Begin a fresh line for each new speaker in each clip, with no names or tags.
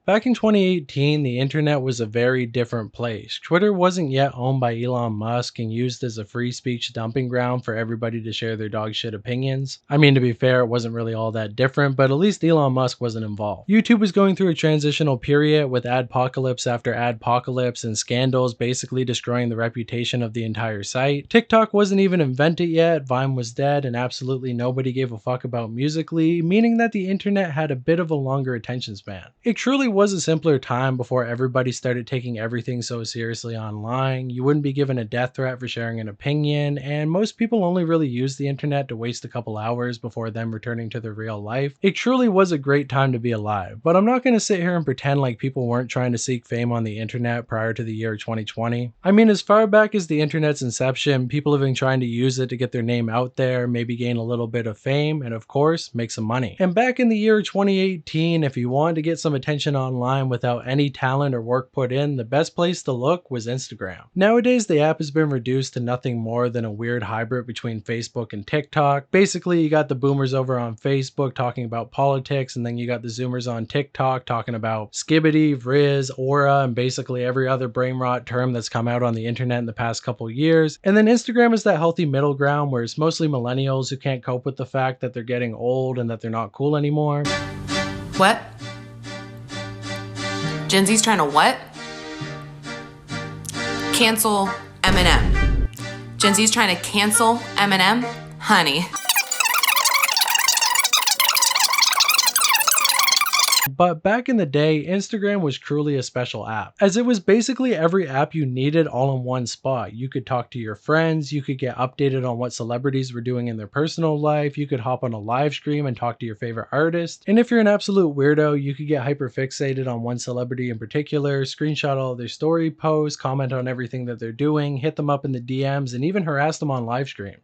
Back in 2018, the internet was a very different place. Twitter wasn't yet owned by Elon Musk and used as a free speech dumping ground for everybody to share their dog shit opinions. I mean, to be fair, it wasn't really all that different, but at least Elon Musk wasn't involved. YouTube was going through a transitional period with adpocalypse after adpocalypse and scandals basically destroying the reputation of the entire site. TikTok wasn't even invented yet, Vine was dead, and absolutely nobody gave a fuck about Musical.ly, meaning that the internet had a bit of a longer attention span. It truly was a simpler time before everybody started taking everything so seriously online. You wouldn't be given a death threat for sharing an opinion, and most people only really used the internet to waste a couple hours before them returning to their real life. It truly was a great time to be alive, but I'm not going to sit here and pretend like people weren't trying to seek fame on the internet prior to the year 2020. I mean, as far back as the internet's inception, people have been trying to use it to get their name out there, maybe gain a little bit of fame, and of course, make some money. And back in the year 2018, if you wanted to get some attention online without any talent or work put in, the best place to look was Instagram. Nowadays, the app has been reduced to nothing more than a weird hybrid between Facebook and TikTok. Basically, you got the boomers over on Facebook talking about politics, and then you got the zoomers on TikTok talking about skibbity, Riz, aura, and basically every other brain rot term that's come out on the internet in the past couple years. And then Instagram is that healthy middle ground where it's mostly millennials who can't cope with the fact that they're getting old and that they're not cool anymore.
What? Gen Z's trying to what? Cancel Eminem. Gen Z's trying to cancel Eminem? Honey.
But back in the day, Instagram was truly a special app, as it was basically every app you needed all in one spot. You could talk to your friends, you could get updated on what celebrities were doing in their personal life, you could hop on a live stream and talk to your favorite artist, and if you're an absolute weirdo, you could get hyper fixated on one celebrity in particular, screenshot all of their story posts, comment on everything that they're doing, hit them up in the DMs, and even harass them on live stream.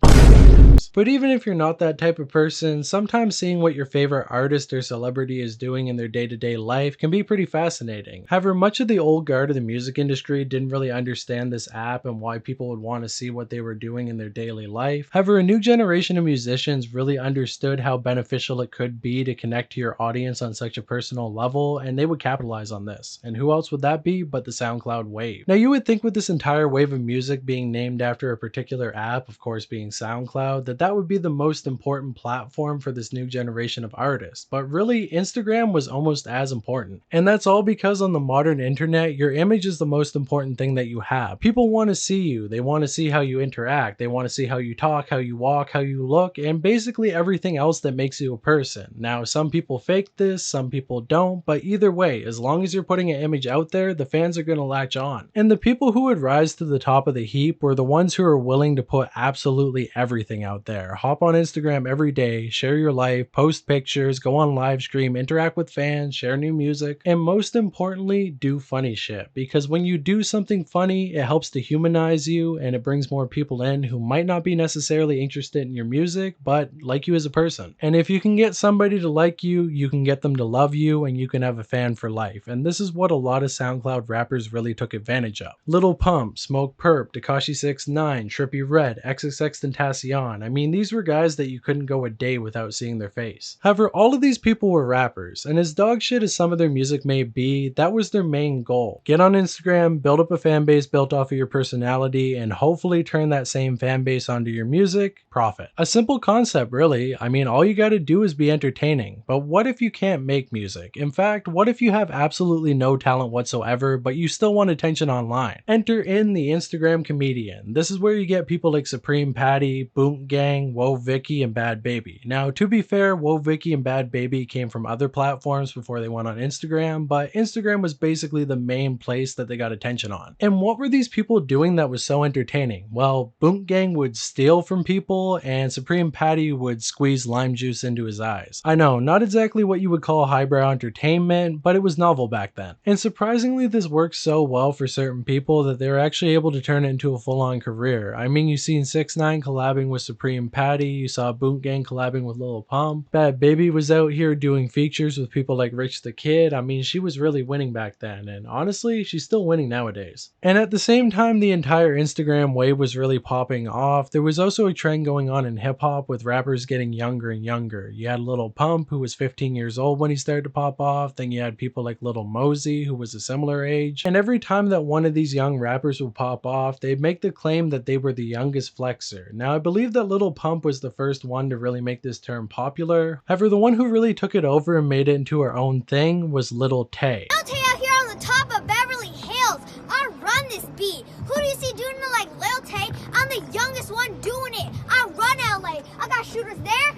But even if you're not that type of person, sometimes seeing what your favorite artist or celebrity is doing in their day-to-day life can be pretty fascinating. However, much of the old guard of the music industry didn't really understand this app and why people would want to see what they were doing in their daily life. However, a new generation of musicians really understood how beneficial it could be to connect to your audience on such a personal level, and they would capitalize on this. And who else would that be but the SoundCloud wave? Now, you would think with this entire wave of music being named after a particular app, of course being SoundCloud, that would be the most important platform for this new generation of artists, but really Instagram was almost as important. And that's all because on the modern internet, your image is the most important thing that you have. People want to see you, they want to see how you interact, they want to see how you talk, how you walk, how you look, and basically everything else that makes you a person. Now, some people fake this, some people don't, but either way, as long as you're putting an image out there, the fans are going to latch on. And the people who would rise to the top of the heap were the ones who are willing to put absolutely everything out there. Hop on Instagram every day, share your life, post pictures, go on live stream, interact with fans, share new music, and most importantly, do funny shit. Because when you do something funny, it helps to humanize you and it brings more people in who might not be necessarily interested in your music, but like you as a person. And if you can get somebody to like you, you can get them to love you, and you can have a fan for life. And this is what a lot of SoundCloud rappers really took advantage of. Lil Pump, Smoke Perp, Tekashi 6ix9ine, Trippie Redd, XXXTentacion. I mean, these were guys that you couldn't go a day without seeing their face. However, all of these people were rappers, and as dog shit as some of their music may be, that was their main goal. Get on Instagram, build up a fan base built off of your personality, and hopefully turn that same fan base onto your music, profit. A simple concept really. I mean, all you gotta do is be entertaining. But what if you can't make music? In fact, what if you have absolutely no talent whatsoever, but you still want attention online? Enter in the Instagram comedian. This is where you get people like Supreme Patty, Boom Gang, Whoa Vicky, and Bad Baby. Now, to be fair, Whoa Vicky and Bad Baby came from other platforms before they went on Instagram, but Instagram was basically the main place that they got attention on. And what were these people doing that was so entertaining? Well, Boom Gang would steal from people, and Supreme Patty would squeeze lime juice into his eyes. I know, not exactly what you would call highbrow entertainment, but it was novel back then. And surprisingly, this worked so well for certain people that they were actually able to turn it into a full-on career. I mean, you've seen 6ix9ine collab collabing with Supreme Patty, you saw Boot Gang collabing with Lil Pump. Bad Baby was out here doing features with people like Rich the Kid. I mean, she was really winning back then, and honestly, she's still winning nowadays. And at the same time the entire Instagram wave was really popping off, there was also a trend going on in hip-hop with rappers getting younger and younger. You had Lil Pump, who was 15 years old when he started to pop off, then you had people like Lil Mosey, who was a similar age, and every time that one of these young rappers would pop off, they'd make the claim that they were the youngest flexer. Now I believe that Lil Pump was the first one to really make this term popular. However, the one who really took it over and made it into her own thing was Lil Tay.
Lil Tay out here on the top of Beverly Hills. I run this beat. Who do you see doing it like Lil Tay? I'm the youngest one doing it. I run LA. I got shooters there,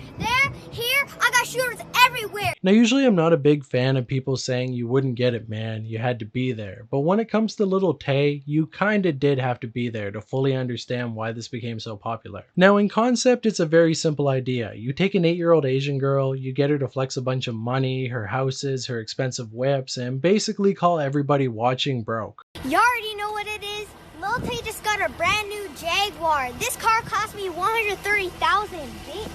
here. I got shooters everywhere.
Now usually I'm not a big fan of people saying you wouldn't get it, man, you had to be there. But when it comes to Lil Tay, you kinda did have to be there to fully understand why this became so popular. Now in concept, it's a very simple idea. You take an 8-year-old Asian girl, you get her to flex a bunch of money, her houses, her expensive whips, and basically call everybody watching broke.
You already know what it is. Lil Tay just got a brand new Jaguar. This car cost me $130,000, bitch.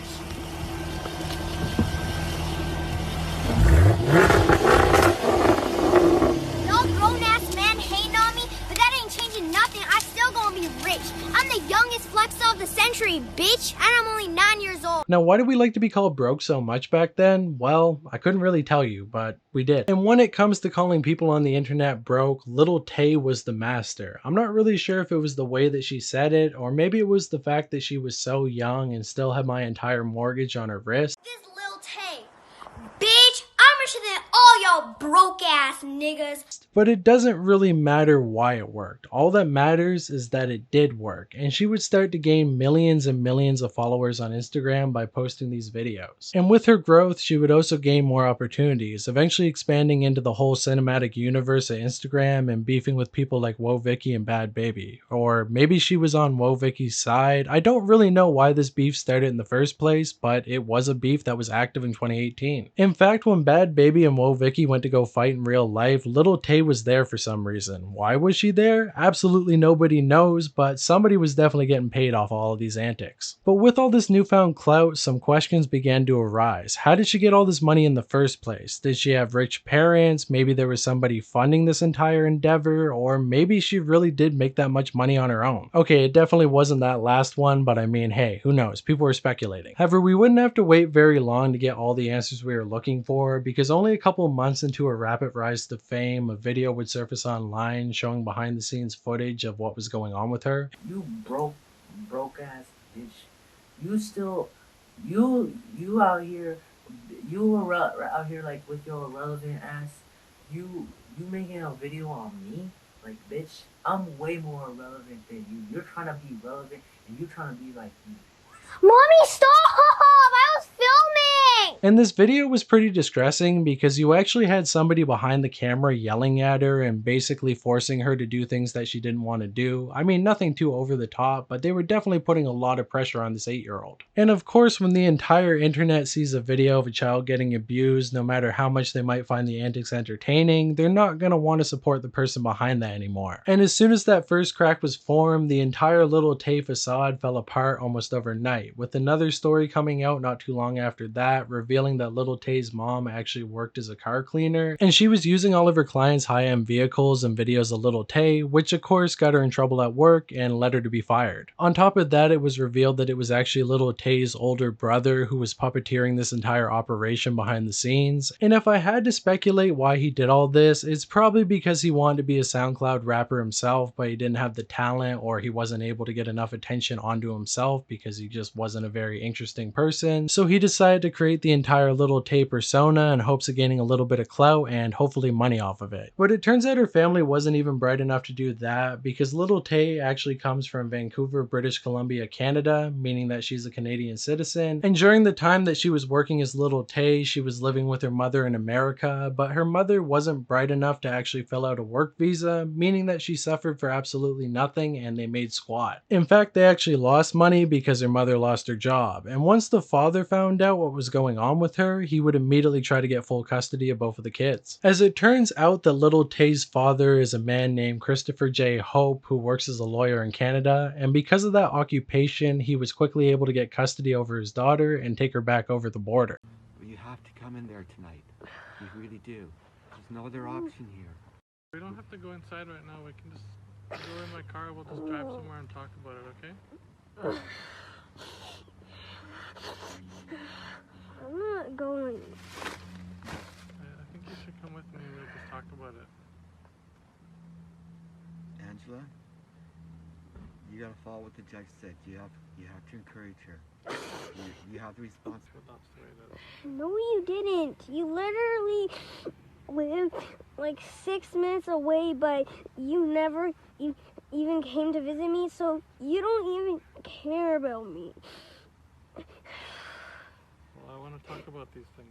No grown-ass man hating on me, but that ain't changing nothing. I still gonna be rich. I'm the youngest flexer of the century, bitch, and I'm only 9 years old.
Now why did we like to be called broke so much back then? Well, I couldn't really tell you, but we did. And when it comes to calling people on the internet broke, Lil Tay was the master. I'm not really sure if it was the way that she said it, or maybe it was the fact that she was so young and still had my entire mortgage on her wrist.
This Lil Tay, bitch, I'm richer than all y'all broke ass niggas.
But it doesn't really matter why it worked. All that matters is that it did work, and she would start to gain millions and millions of followers on Instagram by posting these videos. And with her growth, she would also gain more opportunities, eventually expanding into the whole cinematic universe of Instagram and beefing with people like Woah Vicky and Bad Baby. Or maybe she was on Woah Vicky's side. I don't really know why this beef started in the first place, but it was a beef that was active in 2018. In fact, when Bad Baby and Woah Vicky went to go fight in real life, Lil Tay was there for some reason. Why was she there? Absolutely nobody knows, but somebody was definitely getting paid off all of these antics. But with all this newfound clout, some questions began to arise. How did she get all this money in the first place? Did she have rich parents? Maybe there was somebody funding this entire endeavor, or maybe she really did make that much money on her own. Okay, it definitely wasn't that last one, but I mean, hey, who knows? People were speculating. However, we wouldn't have to wait very long to get all the answers we were looking for, because only a couple months into her rapid rise to fame, a video would surface online showing behind the scenes footage of what was going on with her.
You broke ass bitch. You out here, you were out here like with your irrelevant ass. You making a video on me? Like, bitch, I'm way more irrelevant than you. You're trying to be relevant and you're trying to be like me.
Mommy, stop! I was filming!
And this video was pretty distressing because you actually had somebody behind the camera yelling at her and basically forcing her to do things that she didn't want to do. I mean, nothing too over the top, but they were definitely putting a lot of pressure on this 8-year-old. And of course, when the entire internet sees a video of a child getting abused, no matter how much they might find the antics entertaining, they're not going to want to support the person behind that anymore. And as soon as that first crack was formed, the entire Lil Tay facade fell apart almost overnight, with another story coming out not too long after that, revealing that Lil Tay's mom actually worked as a car cleaner, and she was using all of her clients' high-end vehicles and videos of Lil Tay, which of course got her in trouble at work and led her to be fired. On top of that, it was revealed that it was actually Lil Tay's older brother who was puppeteering this entire operation behind the scenes, and if I had to speculate why he did all this, it's probably because he wanted to be a SoundCloud rapper himself, but he didn't have the talent, or he wasn't able to get enough attention onto himself because he just wasn't a very interesting person. So he decided to create the entire Lil Tay persona in hopes of gaining a little bit of clout and hopefully money off of it. But it turns out her family wasn't even bright enough to do that, because Lil Tay actually comes from Vancouver, British Columbia, Canada, meaning that she's a Canadian citizen. And during the time that she was working as Lil Tay, she was living with her mother in America, but her mother wasn't bright enough to actually fill out a work visa, meaning that she suffered for absolutely nothing and they made squat. In fact, they actually lost money because her mother lost her job. And once the father found out what was going on with her, he would immediately try to get full custody of both of the kids. As it turns out that Lil Tay's father is a man named Christopher J. Hope, who works as a lawyer in Canada, and because of that occupation, he was quickly able to get custody over his daughter and take her back over the border.
You have to come in there tonight. You really do. There's no other option here.
We don't have to go inside right now. We can just go in my car. We'll just drive somewhere and talk about it, okay?
I'm not going.
I think you should come with me and we'll just talk about it.
Angela, you gotta follow what the judge said. You have to encourage her. You have the responsibility.
That's the way it is.
No, you didn't. You literally lived like 6 minutes away, but you never even came to visit me, so you don't even care about me.
Well, I want to talk about these things.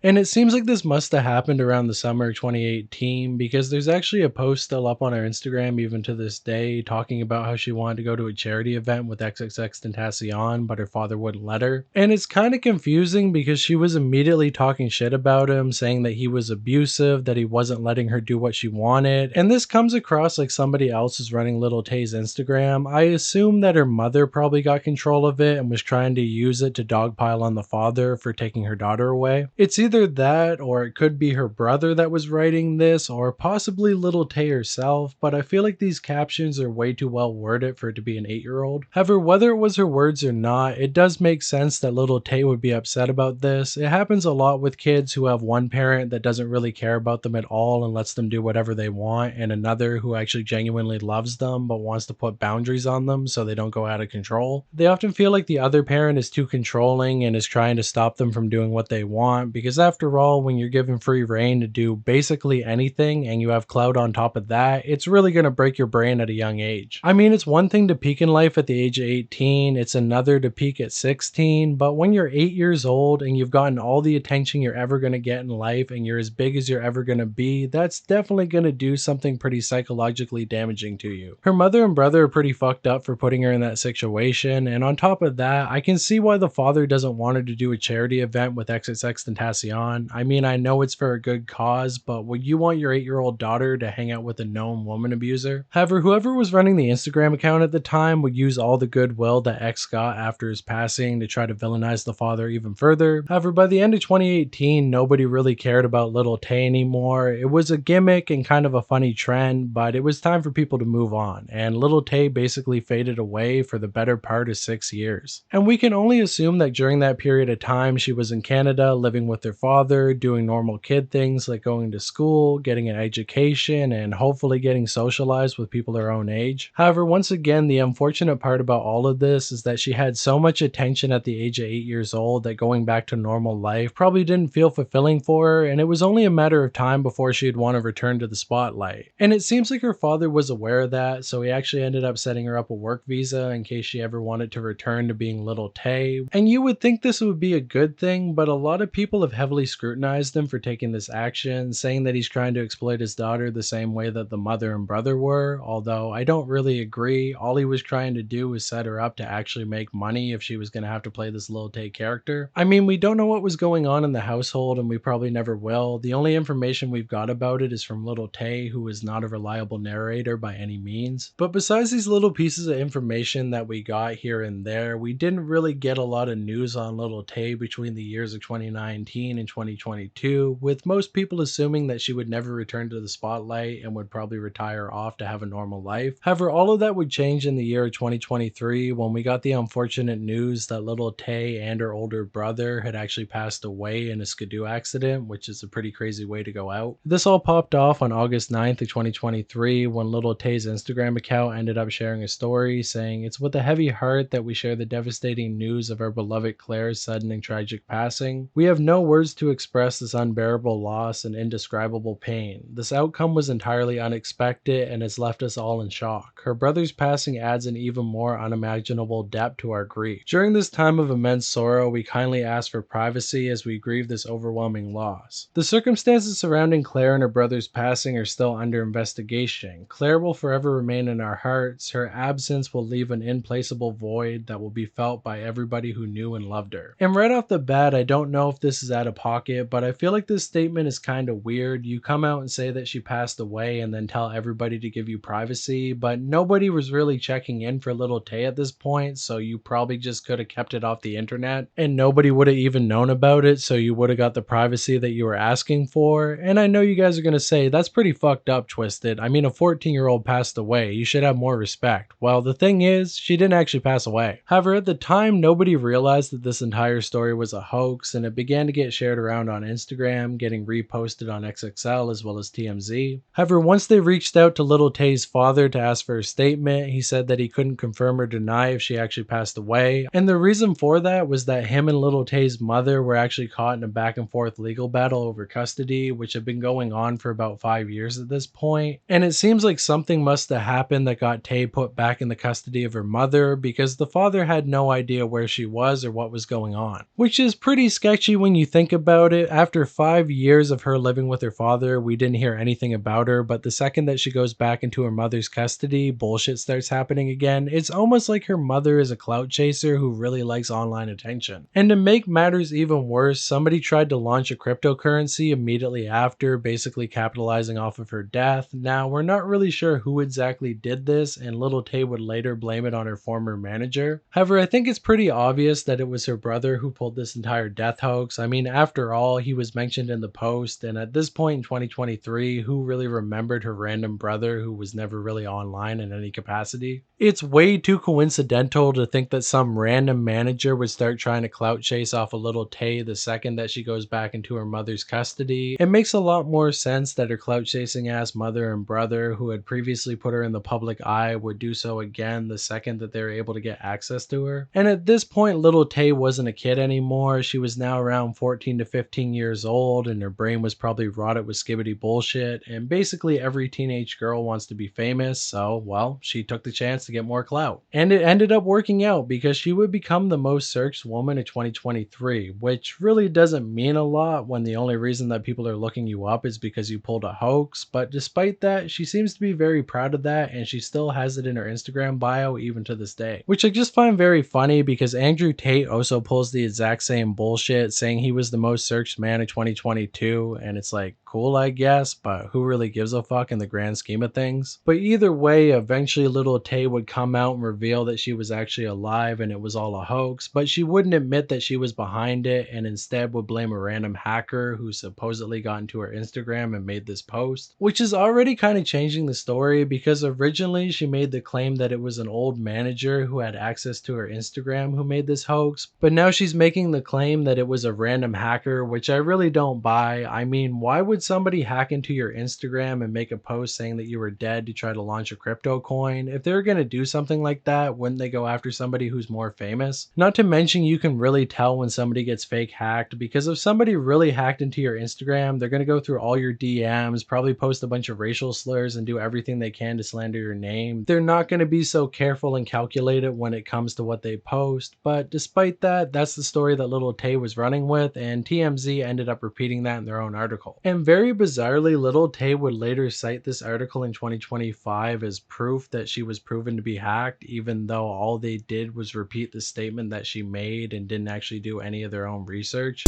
And it seems like this must have happened around the summer of 2018 because there's actually a post still up on her Instagram even to this day talking about how she wanted to go to a charity event with XXXTentacion, but her father wouldn't let her. And it's kind of confusing because she was immediately talking shit about him, saying that he was abusive, that he wasn't letting her do what she wanted. And this comes across like somebody else is running Lil Tay's Instagram. I assume that her mother probably got control of it and was trying to use it to dogpile on the father for taking her daughter away. It's either that or it could be her brother that was writing this or possibly Lil Tay herself, but I feel like these captions are way too well worded for it to be an 8-year-old. However, whether it was her words or not, it does make sense that Lil Tay would be upset about this. It happens a lot with kids who have one parent that doesn't really care about them at all and lets them do whatever they want, and another who actually genuinely loves them but wants to put boundaries on them so they don't go out of control. They often feel like the other parent is too controlling and is trying to stop them from doing what they want, because after all, when you're given free reign to do basically anything and you have clout on top of that, it's really going to break your brain at a young age. I mean, it's one thing to peak in life at the age of 18, it's another to peak at 16, but when you're 8 years old and you've gotten all the attention you're ever going to get in life and you're as big as you're ever going to be, that's definitely going to do something pretty psychologically damaging to you. Her mother and brother are pretty fucked up for putting her in that situation, and on top of that, I can see why the father doesn't want her to do a charity event with XXXTentacion. I mean, I know it's for a good cause, but would you want your 8-year-old daughter to hang out with a known woman abuser? However, whoever was running the Instagram account at the time would use all the goodwill that X got after his passing to try to villainize the father even further. However, by the end of 2018, nobody really cared about Lil Tay anymore. It was a gimmick and kind of a funny trend, but it was time for people to move on, and Lil Tay basically faded away for the better part of 6 years. And we can only assume that during that period of time, she was in Canada living with her father, doing normal kid things like going to school, getting an education, and hopefully getting socialized with people her own age. However, once again, the unfortunate part about all of this is that she had so much attention at the age of 8 years old that going back to normal life probably didn't feel fulfilling for her, and it was only a matter of time before she'd want to return to the spotlight. And it seems like her father was aware of that, so he actually ended up setting her up a work visa in case she ever wanted to return to being Lil Tay. And you would think this would be a good thing, but a lot of people have heavily scrutinized him for taking this action, saying that he's trying to exploit his daughter the same way that the mother and brother were, although I don't really agree. All he was trying to do was set her up to actually make money if she was going to have to play this Lil Tay character. I mean, we don't know what was going on in the household and we probably never will. The only information we've got about it is from Lil Tay, who is not a reliable narrator by any means. But besides these little pieces of information that we got here and there, we didn't really get a lot of news on Lil Tay between the years of 2019 and 2022, with most people assuming that she would never return to the spotlight and would probably retire off to have a normal life. However, all of that would change in the year of 2023 when we got the unfortunate news that Lil Tay and her older brother had actually passed away in a skidoo accident, which is a pretty crazy way to go out. This all popped off on August 9th of 2023 when Lil Tay's Instagram account ended up sharing a story saying, "It's with a heavy heart that we share the devastating news of our beloved Claire's sudden and tragic passing. We have no words words to express this unbearable loss and indescribable pain. This outcome was entirely unexpected and has left us all in shock. Her brother's passing adds an even more unimaginable depth to our grief. During this time of immense sorrow, we kindly ask for privacy as we grieve this overwhelming loss. The circumstances surrounding Claire and her brother's passing are still under investigation. Claire will forever remain in our hearts. Her absence will leave an implacable void that will be felt by everybody who knew and loved her. And right off the bat, I don't know if this is out of pocket, but I feel like this statement is kind of weird. You come out and say that she passed away and then tell everybody to give you privacy, but nobody was really checking in for Lil Tay at this point, so you probably just could have kept it off the internet and nobody would have even known about it, so you would have got the privacy that you were asking for. And I know you guys are going to say, that's pretty fucked up, Twisted. I mean, a 14-year-old passed away. You should have more respect. Well, the thing is, she didn't actually pass away. However, at the time, nobody realized that this entire story was a hoax, and it began to get shared around on Instagram, getting reposted on XXL as well as TMZ. However, once they reached out to Lil Tay's father to ask for a statement, he said that he couldn't confirm or deny if she actually passed away. And the reason for that was that him and Lil Tay's mother were actually caught in a back and forth legal battle over custody, which had been going on for about 5 years at this point. And it seems like something must have happened that got Tay put back in the custody of her mother, because the father had no idea where she was or what was going on. Which is pretty sketchy when you think about it. After 5 years of her living with her father, we didn't hear anything about her, but the second that she goes back into her mother's custody, bullshit starts happening again. It's almost like her mother is a clout chaser who really likes online attention. And to make matters even worse, somebody tried to launch a cryptocurrency immediately after, basically capitalizing off of her death. Now, we're not really sure who exactly did this, and Lil Tay would later blame it on her former manager. However, I think it's pretty obvious that it was her brother who pulled this entire death hoax. I mean, after all, he was mentioned in the post, and at this point in 2023, who really remembered her random brother who was never really online in any capacity? It's way too coincidental to think that some random manager would start trying to clout chase off a Lil Tay the second that she goes back into her mother's custody. It makes a lot more sense that her clout chasing ass mother and brother, who had previously put her in the public eye, would do so again the second that they were able to get access to her. And at this point, Lil Tay wasn't a kid anymore. She was now around 14 to 15 years old, and her brain was probably rotted with skibbity bullshit, and basically every teenage girl wants to be famous, so, well, she took the chance to get more clout. And it ended up working out, because she would become the most searched woman in 2023, which really doesn't mean a lot when the only reason that people are looking you up is because you pulled a hoax. But despite that, she seems to be very proud of that, and she still has it in her Instagram bio even to this day, which I just find very funny, because Andrew Tate also pulls the exact same bullshit, saying he was the most searched man in 2022, and it's like, cool, I guess, but who really gives a fuck in the grand scheme of things? But either way, eventually Lil Tay would come out and reveal that she was actually alive and it was all a hoax, but she wouldn't admit that she was behind it, and instead would blame a random hacker who supposedly got into her Instagram and made this post, which is already kind of changing the story, because originally she made the claim that it was an old manager who had access to her Instagram who made this hoax, but now she's making the claim that it was a random hacker, which I really don't buy. I mean, why would somebody hack into your Instagram and make a post saying that you were dead to try to launch a crypto coin? If they're going to do something like that, wouldn't they go after somebody who's more famous? Not to mention, you can really tell when somebody gets fake hacked, because if somebody really hacked into your Instagram, they're going to go through all your DMs, probably post a bunch of racial slurs and do everything they can to slander your name. They're not going to be so careful and calculated when it comes to what they post. But despite that, that's the story that Lil Tay was running with, and TMZ ended up repeating that in their own article. And very bizarrely, Lil Tay would later cite this article in 2025 as proof that she was proven to be hacked, even though all they did was repeat the statement that she made and didn't actually do any of their own research.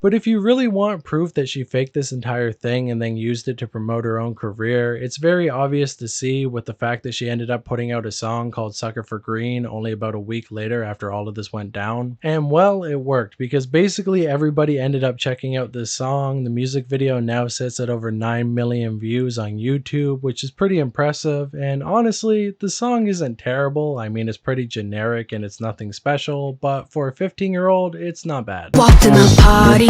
But if you really want proof that she faked this entire thing and then used it to promote her own career, it's very obvious to see with the fact that she ended up putting out a song called Sucker for Green only about a week later after all of this went down. And well, it worked, because basically everybody ended up checking out this song. The music video now sits at over 9 million views on YouTube, which is pretty impressive. And honestly, the song isn't terrible. I mean, it's pretty generic and it's nothing special, but for a 15-year-old, it's not bad.
Walked in the party,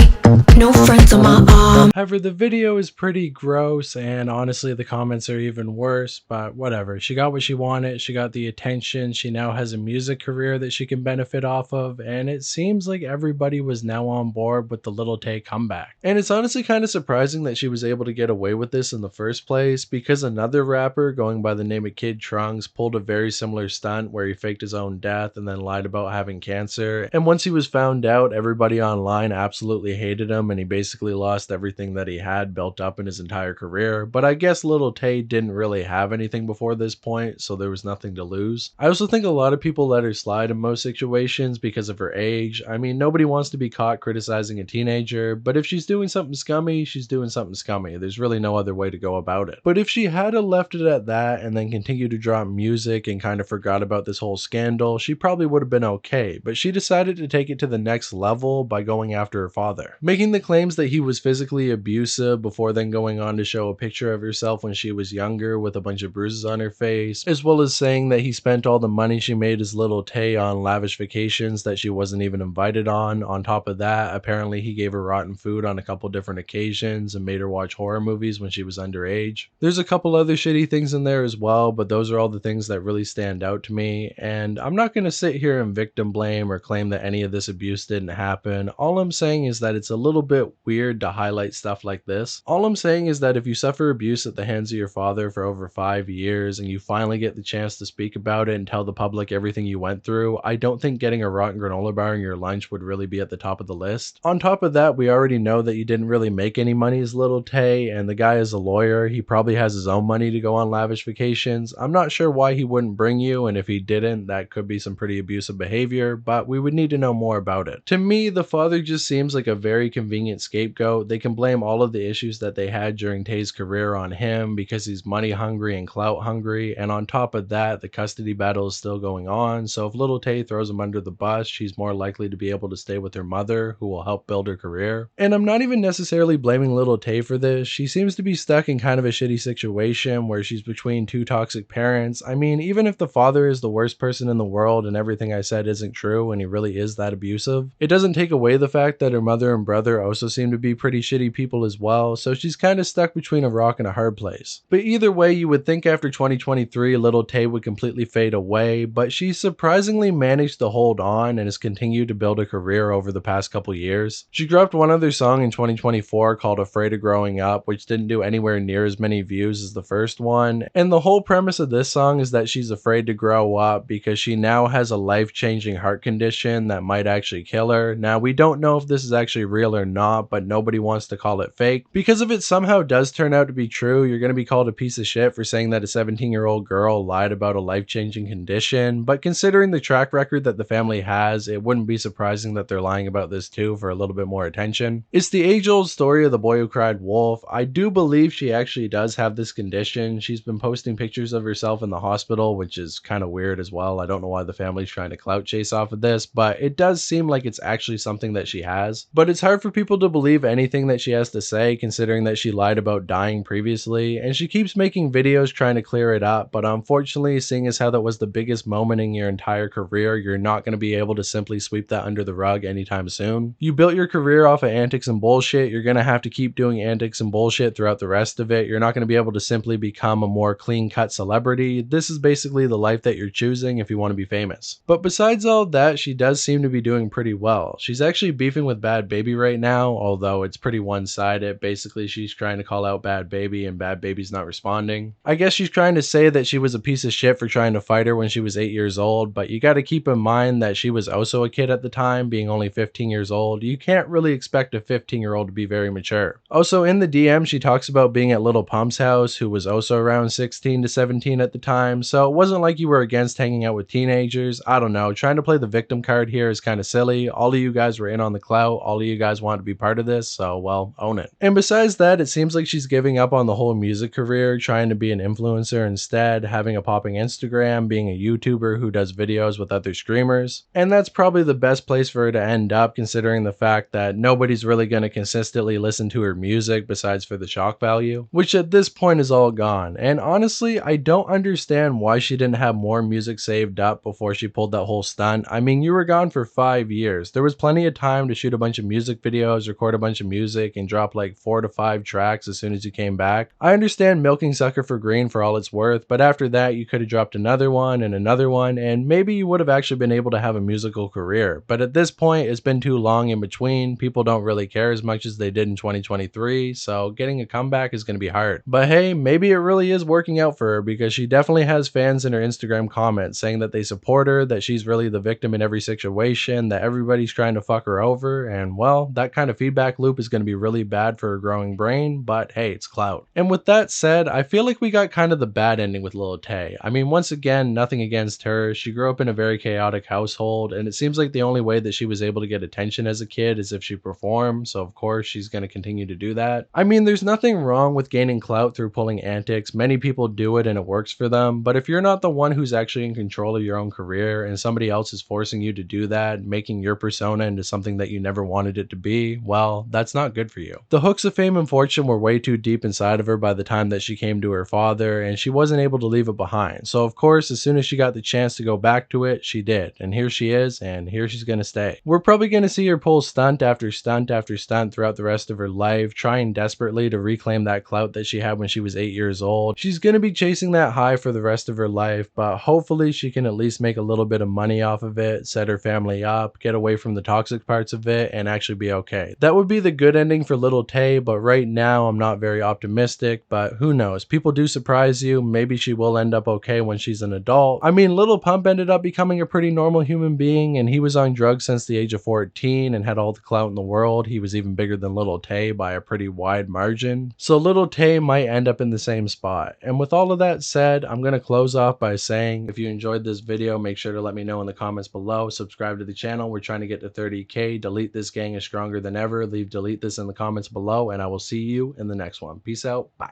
no friends on my arm.
However, the video is pretty gross, and honestly the comments are even worse, but whatever. She got what she wanted, she got the attention, she now has a music career that she can benefit off of, and it seems like everybody was now on board with the Lil Tay comeback. And it's honestly kind of surprising that she was able to get away with this in the first place, because another rapper going by the name of Kid Trunks pulled a very similar stunt where he faked his own death and then lied about having cancer, and once he was found out, everybody online absolutely hated him and he basically lost everything that he had built up in his entire career. But I guess Lil Tay didn't really have anything before this point, so there was nothing to lose. I also think a lot of people let her slide in most situations because of her age. I mean, nobody wants to be caught criticizing a teenager, but if she's doing something scummy, she's doing something scummy. There's really no other way to go about it. But if she had left it at that and then continued to drop music and kind of forgot about this whole scandal, she probably would have been okay. But she decided to take it to the next level by going after her father, making the claims that he was physically abusive before then going on to show a picture of herself when she was younger with a bunch of bruises on her face, as well as saying that he spent all the money she made as Lil Tay on lavish vacations that she wasn't even invited on. On top of that, apparently he gave her rotten food on a couple different occasions and made her watch horror movies when she was underage. There's a couple other shitty things in there as well, but those are all the things that really stand out to me, and I'm not going to sit here and victim blame or claim that any of this abuse didn't happen. All I'm saying is that it's a little bit weird to highlight stuff like this. All I'm saying is that if you suffer abuse at the hands of your father for over 5 years and you finally get the chance to speak about it and tell the public everything you went through, I don't think getting a rotten granola bar in your lunch would really be at the top of the list. On top of that, we already know that you didn't really make any money as Lil Tay, and the guy is a lawyer. He probably has his own money to go on lavish vacations. I'm not sure why he wouldn't bring you, and if he didn't, that could be some pretty abusive behavior, but we would need to know more about it. To me, the father just seems like a very convenient scapegoat. They can blame all of the issues that they had during Tay's career on him because he's money hungry and clout hungry, and on top of that, the custody battle is still going on, so if Lil Tay throws him under the bus, she's more likely to be able to stay with her mother, who will help build her career. And I'm not even necessarily blaming Lil Tay for this. She seems to be stuck in kind of a shitty situation where she's between two toxic parents. I mean, even if the father is the worst person in the world and everything I said isn't true and he really is that abusive, it doesn't take away the fact that her mother and brother also seem to be pretty shitty people as well, so she's kind of stuck between a rock and a hard place. But either way, you would think after 2023 Lil Tay would completely fade away, but she surprisingly managed to hold on and has continued to build a career over the past couple years. She dropped one other song in 2024 called Afraid of Growing Up, which didn't do anywhere near as many views as the first one, and the whole premise of this song is that she's afraid to grow up because she now has a life-changing heart condition that might actually kill her. Now, we don't know if this is actually real or not, but nobody wants to call it fake, because if it somehow does turn out to be true, you're going to be called a piece of shit for saying that a 17-year-old girl lied about a life-changing condition. But considering the track record that the family has, it wouldn't be surprising that they're lying about this too for a little bit more attention. It's the age-old story of the boy who cried wolf. I do believe she actually does have this condition. She's been posting pictures of herself in the hospital, which is kind of weird as well. I don't know why the family's trying to clout chase off of this, but it does seem like it's actually something that she has. But it's hard for people to believe anything that she has to say, considering that she lied about dying previously, and she keeps making videos trying to clear it up, but unfortunately, seeing as how that was the biggest moment in your entire career, you're not going to be able to simply sweep that under the rug anytime soon. You built your career off of antics and bullshit, you're going to have to keep doing antics and bullshit throughout the rest of it. You're not going to be able to simply become a more clean-cut celebrity. This is basically the life that you're choosing if you want to be famous. But besides all that, she does seem to be doing pretty well. She's actually beefing with Bad Baby right now, although it's pretty one-sided. Basically, she's trying to call out Bad Baby and Bad Baby's not responding. I guess she's trying to say that she was a piece of shit for trying to fight her when she was 8 years old, but you got to keep in mind that she was also a kid at the time, being only 15 years old. You can't really expect a 15-year-old to be very mature. Also, in the DM, she talks about being at Lil Pump's house, who was also around 16 to 17 at the time, so it wasn't like you were against hanging out with teenagers. I don't know, trying to play the victim card here is kind of silly. All of you guys were in on the clout, all of you guys wanted to be part of this, so well, own it. And besides that, it seems like she's giving up on the whole music career, trying to be an influencer instead, having a popping Instagram, being a YouTuber who does videos with other streamers, and that's probably the best place for her to end up, considering the fact that nobody's really going to consistently listen to her music besides for the shock value, which at this point is all gone. And honestly, I don't understand why she didn't have more music saved up before she pulled that whole stunt. I mean, you were gone for 5 years. There was plenty of time to shoot a bunch of music videos, record a bunch of music, and drop like 4 to 5 tracks as soon as you came back. I understand milking Sucker for green for all it's worth, but after that you could have dropped another one, and maybe you would have actually been able to have a musical career. But at this point, it's been too long in between. People don't really care as much as they did in 2023, so getting a comeback is going to be hard. But hey, maybe it really is working out for her, because she definitely has fans in her Instagram comments saying that they support her, that she's really the victim in every situation, that everybody's trying to fuck her over, and well, that kind of feedback loop is going to be really bad for her growing brain, but hey, it's clout. And with that said, I feel like we got kind of the bad ending with Lil Tay. I mean, once again, nothing against her. She grew up in a very chaotic household, and it seems like the only way that she was able to get attention as a kid is if she performed, so of course she's going to continue to do that. I mean, there's nothing wrong with gaining clout through pulling antics. Many people do it and it works for them, but if you're not the one who's actually in control of your own career and somebody else is forcing you to do that, making your persona into something that you never wanted it to be, well, that's not good for you. The hooks of fame and fortune were way too deep inside of her by the time that she came to her father, and she wasn't able to leave it behind. So of course, as soon as she got the chance to go back to it, she did. And here she is, and here she's gonna stay. We're probably gonna see her pull stunt after stunt after stunt throughout the rest of her life, trying desperately to reclaim that clout that she had when she was 8 years old. She's gonna be chasing that high for the rest of her life, but hopefully she can at least make a little bit of money off of it, set her family up, get away from the toxic parts of it, and actually be okay. That would be the good ending for Lil Tay, but right now I'm not very optimistic, but who knows? People do surprise you. Maybe she will end up okay when she's an adult. I mean, Lil Pump ended up becoming a pretty normal human being, and he was on drugs since the age of 14 and had all the clout in the world. He was even bigger than Lil Tay by a pretty wide margin. So Lil Tay might end up in the same spot. And with all of that said, I'm going to close off by saying, if you enjoyed this video, make sure to let me know in the comments below. Subscribe to the channel. We're trying to get to 30K. Delete This gang is stronger than ever. Leave delete this in the comments below, and I will see you in the next one. Peace out. Bye.